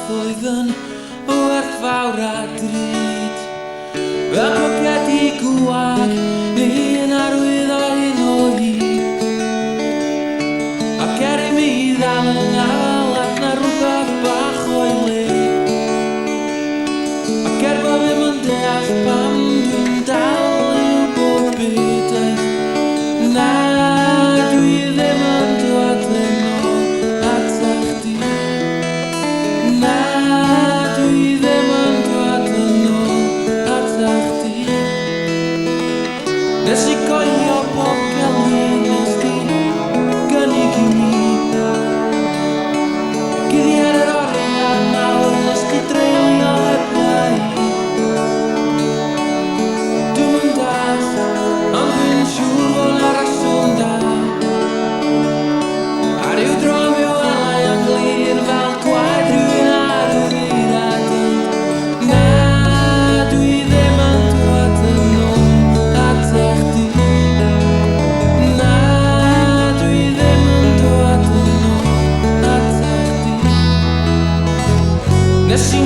rhywbeth oedd yn werth fawr a drud. Fel poced I gwag, un arwydd o hyn o hyd. Ac i mi ddal yn alat na rhywbeth bach o'i le. Ac bo ddim yn deall pam dwi'n dal I wybod beth oedd. Na, dwi ddim yn dod yn ôl ata chdi. Na, dwi ddim yn dod yn ôl ata chdi. Nes I goelio pob gelyn nes di gynnig I mi. Gyddi ar yr oriau nawr nes di dreulio heb lai. Dwi'm yn dall, ond dwi'n siŵr fod 'na reswm da. A ryw dro mi welai am glir fel gwaed rhywun ar yr eira dweud na, dwi ddim yn dod yn ôl ata chdi. Na, dwi ddim yn dod yn ôl ata chdi. Nes I